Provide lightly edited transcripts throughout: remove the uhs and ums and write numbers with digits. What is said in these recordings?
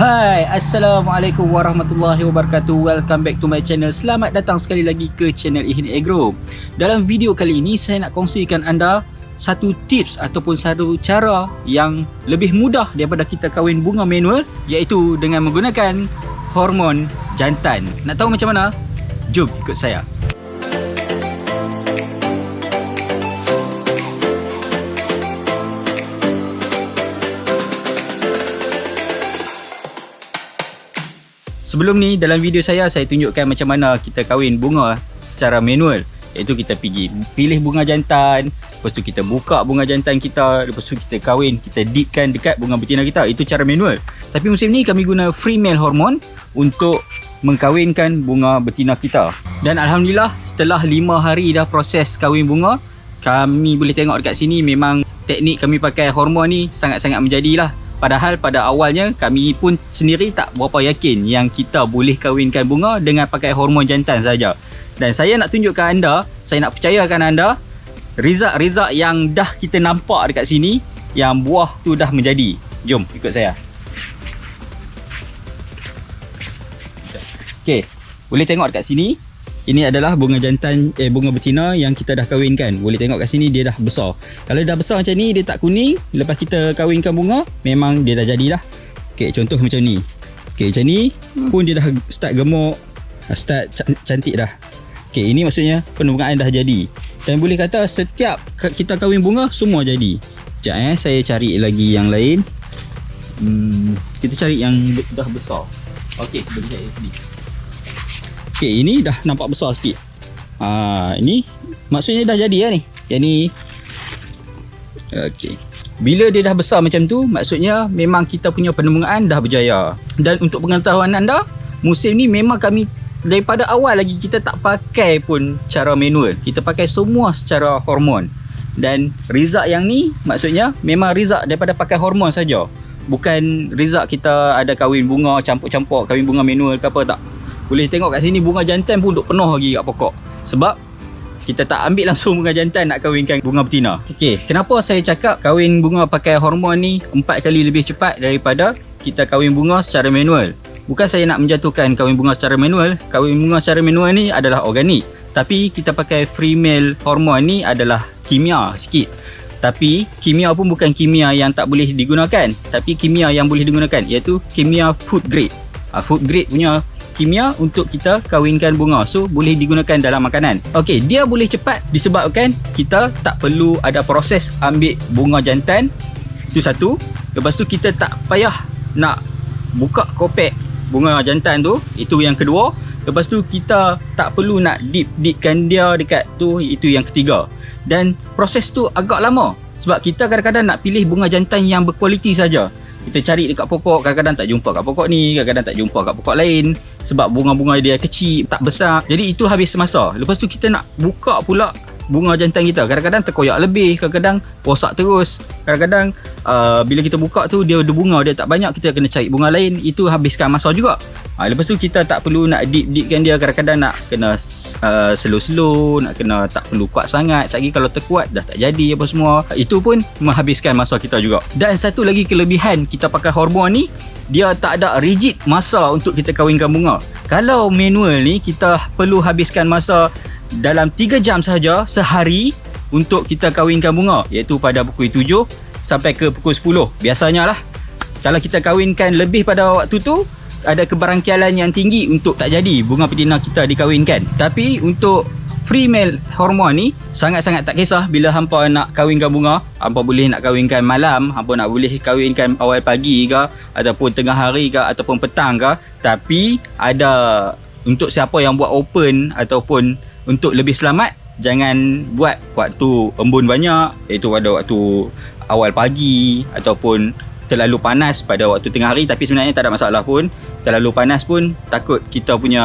Hai, Assalamualaikum warahmatullahi wabarakatuh. Welcome back to my channel. Selamat datang sekali lagi ke channel Ihin Agro. Dalam video kali ini saya nak kongsikan anda satu tips ataupun satu cara yang lebih mudah daripada kita kahwin bunga manual, iaitu dengan menggunakan hormon jantan. Nak tahu macam mana? Jom ikut saya. Sebelum ni dalam video saya tunjukkan macam mana kita kahwin bunga secara manual. Iaitu kita pilih bunga jantan, lepas tu kita buka bunga jantan kita, lepas tu kita kahwin, kita dipkan dekat bunga betina kita. Itu cara manual. Tapi musim ni kami guna free male hormone untuk mengkahwinkan bunga betina kita. Dan alhamdulillah setelah 5 hari dah proses kahwin bunga, kami boleh tengok dekat sini memang teknik kami pakai hormon ni sangat-sangat menjadilah. Padahal pada awalnya kami pun sendiri tak berapa yakin yang kita boleh kahwinkan bunga dengan pakai hormon jantan saja. Dan saya nak tunjukkan anda, saya nak percayakan anda result yang dah kita nampak dekat sini, yang buah tu dah menjadi. Jom ikut saya. Okey, boleh tengok dekat sini. Ini adalah bunga jantan, bunga betina yang kita dah kahwinkan. Boleh tengok kat sini dia dah besar. Kalau dah besar macam ni, dia tak kuning, lepas kita kahwinkan bunga, memang dia dah jadilah. Okey, contoh macam ni. Okey, macam ni pun dia dah start gemuk, start cantik dah. Okey, ini maksudnya penumbuhan dah jadi. Dan boleh kata setiap kita kahwin bunga semua jadi. Sekejap saya cari lagi yang lain. Kita cari yang dah besar. Okey, boleh cari sini. Okay, ini dah nampak besar sikit. Ini maksudnya dah jadi lah ni. Yang ni. Okay. Bila dia dah besar macam tu, maksudnya memang kita punya penumbuhan dah berjaya. Dan untuk pengetahuan anda, musim ni memang kami daripada awal lagi kita tak pakai pun cara manual. Kita pakai semua secara hormon. Dan result yang ni maksudnya memang result daripada pakai hormon saja. Bukan result kita ada kahwin bunga campur-campur, kahwin bunga manual ke apa, tak. Boleh tengok kat sini bunga jantan pun duk penuh lagi kat pokok. Sebab kita tak ambil langsung bunga jantan nak kahwinkan bunga betina. Okey, kenapa saya cakap kahwin bunga pakai hormon ni 4 kali lebih cepat daripada kita kahwin bunga secara manual? Bukan saya nak menjatuhkan kahwin bunga secara manual. Kahwin bunga secara manual ni adalah organik. Tapi kita pakai free male hormon ni adalah kimia sikit. Tapi kimia pun bukan kimia yang tak boleh digunakan. Tapi kimia yang boleh digunakan iaitu kimia food grade. Food grade punya kimia untuk kita kahwinkan bunga. So boleh digunakan dalam makanan. Okey, dia boleh cepat disebabkan kita tak perlu ada proses ambil bunga jantan. Itu satu. Lepas tu kita tak payah nak buka kopek bunga jantan tu. Itu yang kedua. Lepas tu kita tak perlu nak dipkan dia dekat tu. Itu yang ketiga. Dan proses tu agak lama. Sebab kita kadang-kadang nak pilih bunga jantan yang berkualiti saja. Kita cari dekat pokok, kadang-kadang tak jumpa kat pokok ni, kadang-kadang tak jumpa kat pokok lain. Sebab bunga-bunga dia kecil, tak besar. Jadi itu habis masa. Lepas tu kita nak buka pula bunga jantan kita. Kadang-kadang terkoyak lebih, kadang-kadang rosak terus. Kadang-kadang bila kita buka tu dia ada bunga, dia tak banyak, kita kena cari bunga lain. Itu habiskan masa juga. Lepas tu kita tak perlu nak dip-dipkan dia. Kadang-kadang nak kena slow-slow, nak kena tak perlu kuat sangat. Lagi kalau terkuat dah tak jadi apa semua. Itu pun menghabiskan masa kita juga. Dan satu lagi kelebihan kita pakai hormon ni, dia tak ada rigid masa untuk kita kahwinkan bunga. Kalau manual ni kita perlu habiskan masa dalam 3 jam sahaja sehari untuk kita kahwinkan bunga, iaitu pada pukul 7 sampai ke pukul 10 biasanya lah. Kalau kita kahwinkan lebih pada waktu tu, ada kebarangkaian yang tinggi untuk tak jadi bunga betina kita dikahwinkan. Tapi untuk free male hormon ni sangat-sangat tak kisah bila hampa nak kahwinkan bunga. Hampa boleh nak kahwinkan malam, hampa nak boleh kahwinkan awal pagi ke, ataupun tengah hari ke, ataupun petang ke. Tapi ada untuk siapa yang buat open ataupun untuk lebih selamat, jangan buat waktu embun banyak, iaitu pada waktu awal pagi ataupun terlalu panas pada waktu tengah hari. Tapi sebenarnya tak ada masalah pun. Terlalu panas pun takut kita punya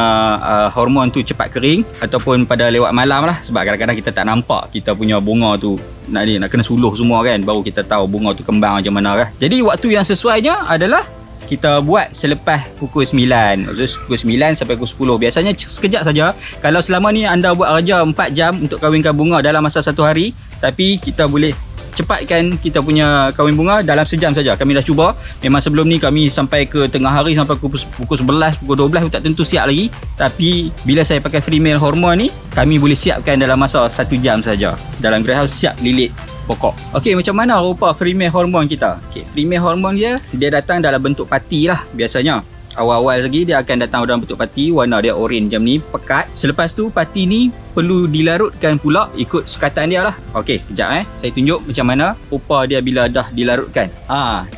hormon tu cepat kering, ataupun pada lewat malam lah. Sebab kadang-kadang kita tak nampak kita punya bunga tu nak kena suluh semua kan, baru kita tahu bunga tu kembang macam mana kan. Jadi waktu yang sesuainya adalah kita buat selepas pukul 9. Pukul 9 sampai pukul 10. Biasanya sekejap saja. Kalau selama ni anda buat kerja 4 jam untuk kahwinkan bunga dalam masa 1 hari, tapi kita boleh cepatkan kita punya kahwin bunga dalam sejam saja. Kami dah cuba. Memang sebelum ni kami sampai ke tengah hari, sampai pukul 11, pukul 12 tak tentu siap lagi. Tapi bila saya pakai Freemale hormone ni, kami boleh siapkan dalam masa 1 jam saja. Dalam greenhouse siap lilit pokok. Okey, macam mana rupa Freemale hormone kita? Okey, Freemale hormone dia datang dalam bentuk pati lah biasanya. Awal-awal lagi dia akan datang dalam bentuk pati, warna dia oren macam ni, pekat. Selepas tu pati ni perlu dilarutkan pula ikut sukatan dia lah. Okey, kejap saya tunjuk macam mana rupa dia bila dah dilarutkan.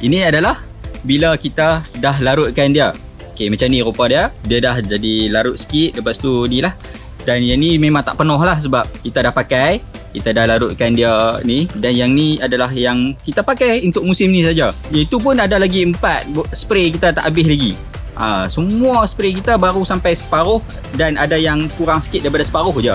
Ini adalah bila kita dah larutkan dia. Okey, macam ni rupa dia. Dia dah jadi larut sikit, lepas tu ni lah. Dan yang ni memang tak penuh lah sebab kita dah pakai, kita dah larutkan dia ni. Dan yang ni adalah yang kita pakai untuk musim ni saja. Itu pun ada lagi 4 spray kita tak habis lagi. Semua spray kita baru sampai separuh dan ada yang kurang sikit daripada separuh je.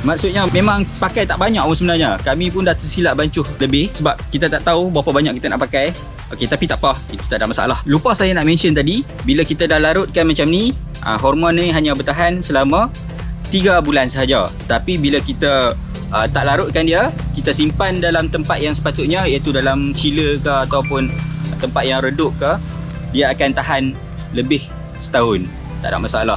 Maksudnya memang pakai tak banyak pun sebenarnya. Kami pun dah tersilap bancuh lebih sebab kita tak tahu berapa banyak kita nak pakai. Okey, tapi tak apa, itu tak ada masalah. Lupa saya nak mention tadi, bila kita dah larutkan macam ni, hormon ni hanya bertahan selama 3 bulan sahaja. Tapi bila kita tak larutkan dia, kita simpan dalam tempat yang sepatutnya, iaitu dalam chiller ke ataupun tempat yang redup ke, dia akan tahan lebih setahun. Tak ada masalah.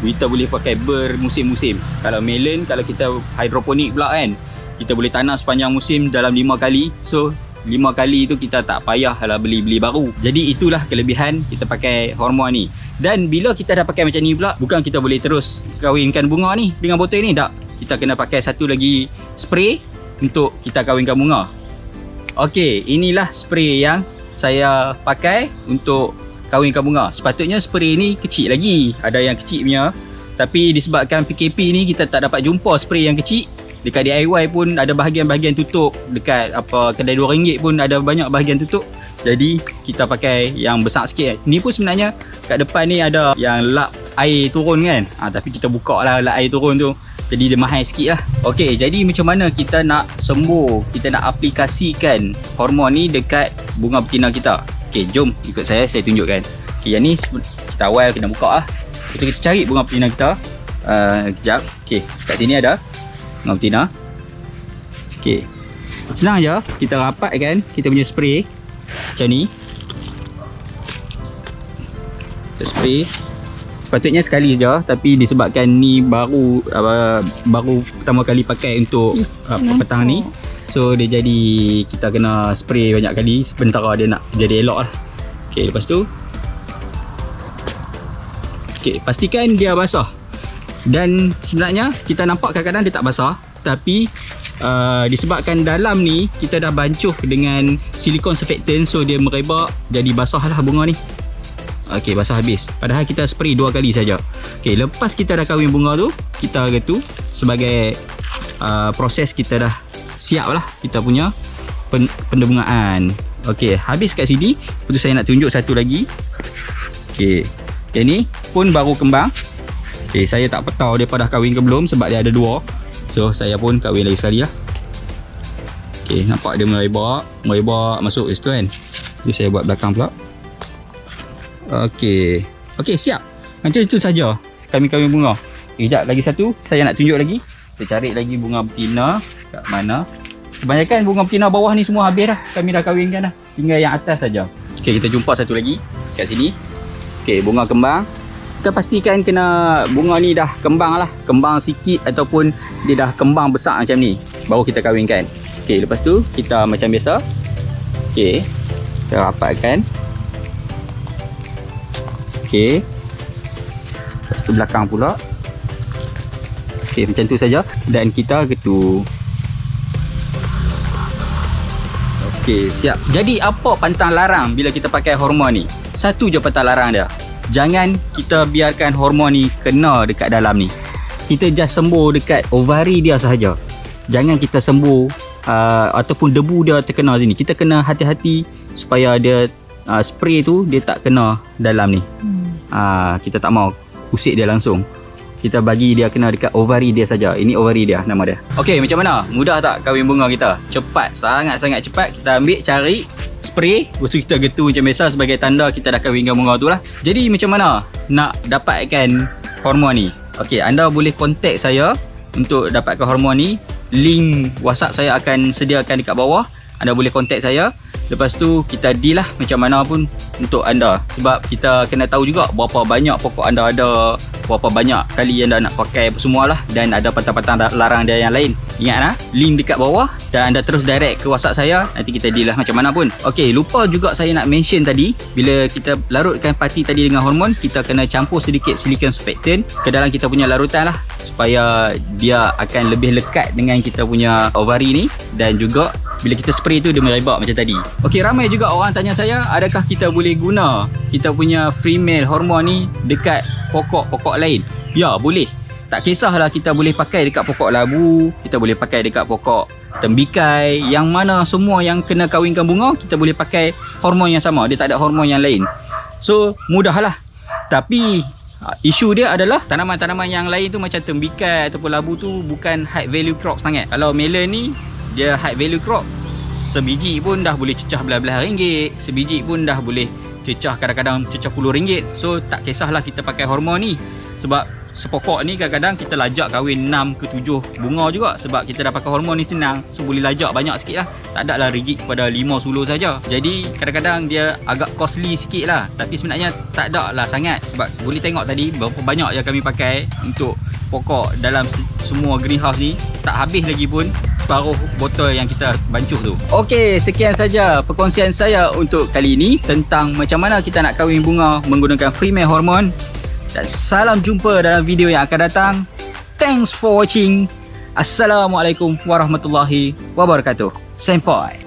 Kita boleh pakai bermusim-musim. Kalau melon, kalau kita hidroponik pula kan, kita boleh tanam sepanjang musim dalam 5 kali. So 5 kali tu kita tak payahlah beli baru. Jadi itulah kelebihan kita pakai hormon ni. Dan bila kita dah pakai macam ni pula, bukan kita boleh terus kawinkan bunga ni dengan botol ni, tak. Kita kena pakai satu lagi spray untuk kita kawinkan bunga. Okey, inilah spray yang saya pakai untuk kawinkan bunga. Sepatutnya spray ni kecil lagi, ada yang kecil punya, tapi disebabkan PKP ni kita tak dapat jumpa spray yang kecil. Dekat DIY pun ada bahagian-bahagian tutup, dekat kedai RM2 pun ada banyak bahagian tutup. Jadi kita pakai yang besar sikit. Ni pun sebenarnya kat depan ni ada yang lap air turun kan, tapi kita buka lah lap air turun tu, jadi dia mahal sikit lah. Okey, jadi macam mana kita nak sembuh, kita nak aplikasikan hormon ni dekat bunga betina kita? Okey, jom ikut saya tunjukkan. Okey, yang ni kita awal kena buka lah. Kita cari bunga betina kita. Kejap. Okey, kat sini ada bunga betina. Okey, senang je. Kita rapatkan kita punya spray macam ni. Kita spray. Sepatutnya sekali je, tapi disebabkan ni baru pertama kali pakai untuk petang ni, so dia jadi kita kena spray banyak kali sementara dia nak jadi elok lah. Okey, lepas tu pastikan dia basah. Dan sebenarnya kita nampak kadang-kadang dia tak basah, tapi disebabkan dalam ni kita dah bancuh dengan silikon surfactant, so dia merebak jadi basah lah bunga ni. Okey, basah habis. Padahal kita spray 2 kali saja. Okey, lepas kita dah kahwin bunga tu, kita gitu sebagai proses kita dah siap lah kita punya pendebungaan. Okey, habis kat sini. Lepas tu saya nak tunjuk satu lagi. Okey, yang ni pun baru kembang. Okey, saya tak tahu dia dah kahwin ke belum sebab dia ada 2. So saya pun kahwin lagi sekali lah. Okey, nampak dia merebak masuk situ kan. Jadi saya buat belakang pula. Okey, siap. Macam itu saja kami kahwin bunga. Sekejap lagi satu saya nak tunjuk lagi. Kita cari lagi bunga betina kat mana. Kebanyakan bunga betina bawah ni semua habis dah. Kami dah kahwinkan dah. Tinggal yang atas saja. Okey, kita jumpa satu lagi kat sini. Okey, bunga kembang. Kita pastikan kena bunga ni dah kembang lah. Kembang sikit ataupun dia dah kembang besar macam ni, baru kita kahwinkan. Okey, lepas tu kita macam biasa. Okey, kita rapatkan. Okey, lepas tu belakang pula. Okey, macam tu saja. Dan kita getu. Okey, siap. Jadi apa pantang larang bila kita pakai hormon ni? Satu je pantang larang dia. Jangan kita biarkan hormon ni kena dekat dalam ni. Kita just sembuh dekat ovari dia sahaja. Jangan kita sembuh ataupun debu dia terkena sini. Kita kena hati-hati supaya dia spray tu dia tak kena dalam ni. Kita tak mau usik dia langsung. Kita bagi dia kena dekat ovari dia saja. Ini ovari dia, nama dia. Okey, macam mana? Mudah tak kahwin bunga kita? Cepat, sangat-sangat cepat. Kita ambil, cari, spray, lepas tu kita getu macam biasa sebagai tanda kita dah kahwinkan bunga tu lah. Jadi macam mana nak dapatkan hormon ni? Okey, anda boleh contact saya untuk dapatkan hormon ni. Link WhatsApp saya akan sediakan dekat bawah. anda boleh contact saya. Lepas tu kita deal lah macam mana pun untuk anda. Sebab kita kena tahu juga berapa banyak pokok anda ada, berapa banyak kali anda nak pakai apa semua lah. Dan ada patang-patang larang dia yang lain. Ingat lah, link dekat bawah. Dan anda terus direct ke WhatsApp saya. Nanti kita deal lah macam mana pun. Okay, lupa juga saya nak mention tadi, bila kita larutkan pati tadi dengan hormon, kita kena campur sedikit silicon surfactant ke dalam kita punya larutan lah, supaya dia akan lebih lekat dengan kita punya ovari ni. Dan juga bila kita spray tu dia merebak macam tadi. Okey, ramai juga orang tanya saya, adakah kita boleh guna kita punya Freemale hormon ni dekat pokok-pokok lain? Ya, boleh. Tak kisahlah kita boleh pakai dekat pokok labu, kita boleh pakai dekat pokok tembikai, yang mana semua yang kena kawinkan bunga, kita boleh pakai hormon yang sama. Dia tak ada hormon yang lain. So, mudahlah. Tapi isu dia adalah tanaman-tanaman yang lain tu macam tembikai ataupun labu tu bukan high value crop sangat. Kalau melon ni dia high value crop, sebiji pun dah boleh cecah belah-belah ringgit, sebiji pun dah boleh cecah kadang-kadang cecah RM10. So tak kisahlah kita pakai hormon ni, sebab sepokok ni kadang-kadang kita lajak kahwin 6 ke 7 bunga juga, sebab kita dah pakai hormon ni senang. So boleh lajak banyak sikit lah, tak ada lah rigid kepada 5 suluh saja. Jadi kadang-kadang dia agak costly sikit lah, tapi sebenarnya tak ada lah sangat. Sebab boleh tengok tadi berapa banyak yang kami pakai untuk pokok dalam semua greenhouse ni, tak habis lagi pun separuh botol yang kita bancuh tu. Okey, sekian saja perkongsian saya untuk kali ini tentang macam mana kita nak kahwin bunga menggunakan Freemale hormon. Dan salam jumpa dalam video yang akan datang. Thanks for watching. Assalamualaikum warahmatullahi wabarakatuh. Sampai.